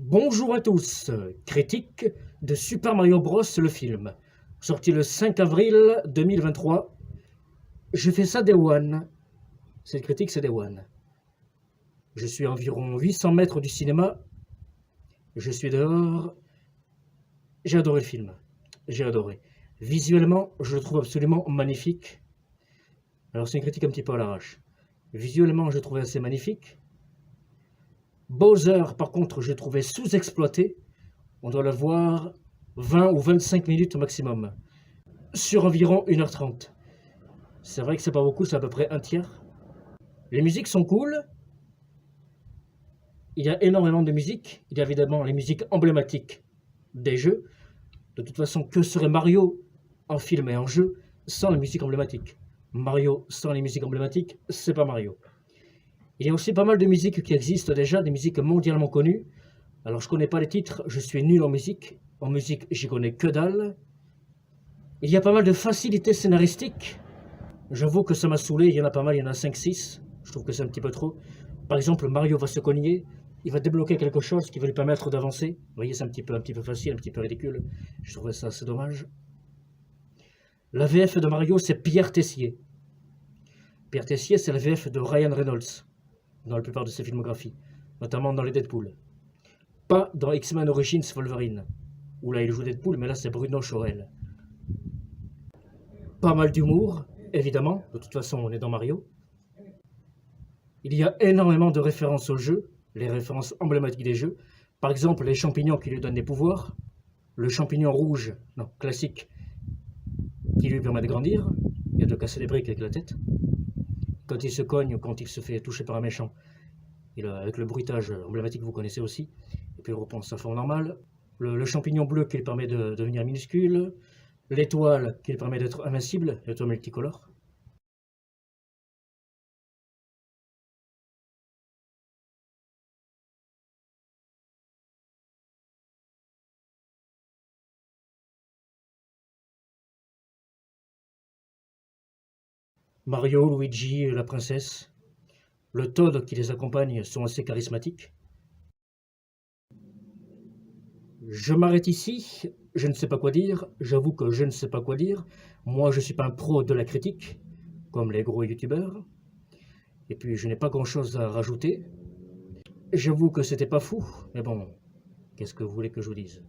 Bonjour à tous, critique de Super Mario Bros. Le film, sorti le 5 avril 2023. Je fais ça Day One. Cette critique, c'est Day One. Je suis à environ 800 mètres du cinéma. Je suis dehors. J'ai adoré le film. J'ai adoré. Visuellement, je le trouve absolument magnifique. Alors, c'est une critique un petit peu à l'arrache. Visuellement, je le trouvais assez magnifique. Bowser, par contre, je l'ai trouvé sous-exploité. On doit le voir 20 ou 25 minutes au maximum, sur environ 1h30. C'est vrai que c'est pas beaucoup, c'est à peu près un tiers. Les musiques sont cool. Il y a énormément de musique. Il y a évidemment les musiques emblématiques des jeux. De toute façon, que serait Mario en film et en jeu sans les musiques emblématiques? Mario sans les musiques emblématiques, c'est pas Mario. Il y a aussi pas mal de musiques qui existent déjà, des musiques mondialement connues. Alors je connais pas les titres, je suis nul en musique. En musique, j'y connais que dalle. Il y a pas mal de facilités scénaristiques. J'avoue que ça m'a saoulé, il y en a pas mal, il y en a 5-6. Je trouve que c'est un petit peu trop. Par exemple, Mario va se cogner, il va débloquer quelque chose qui va lui permettre d'avancer. Vous voyez, c'est un petit peu facile, un petit peu ridicule. Je trouvais ça assez dommage. La VF de Mario, c'est Pierre Tessier. Pierre Tessier, c'est la VF de Ryan Reynolds, dans la plupart de ses filmographies, notamment dans les Deadpool. Pas dans X-Men Origins Wolverine, où là il joue Deadpool, mais là c'est Bruno Chorel. Pas mal d'humour, évidemment, de toute façon on est dans Mario. Il y a énormément de références aux jeux, les références emblématiques des jeux. Par exemple, les champignons qui lui donnent des pouvoirs, le champignon rouge, non, classique, qui lui permet de grandir et de casser des briques avec la tête. Quand il se cogne ou quand il se fait toucher par un méchant, avec le bruitage emblématique, vous connaissez aussi, et puis il reprend sa forme normale. Le champignon bleu qui lui permet de devenir minuscule, l'étoile qui lui permet d'être invincible, l'étoile multicolore. Mario, Luigi, la princesse, le Toad qui les accompagne sont assez charismatiques. Je m'arrête ici, je ne sais pas quoi dire, j'avoue que je ne sais pas quoi dire. Moi, je ne suis pas un pro de la critique, comme les gros youtubeurs. Et puis, je n'ai pas grand-chose à rajouter. J'avoue que c'était pas fou, mais bon, qu'est-ce que vous voulez que je vous dise?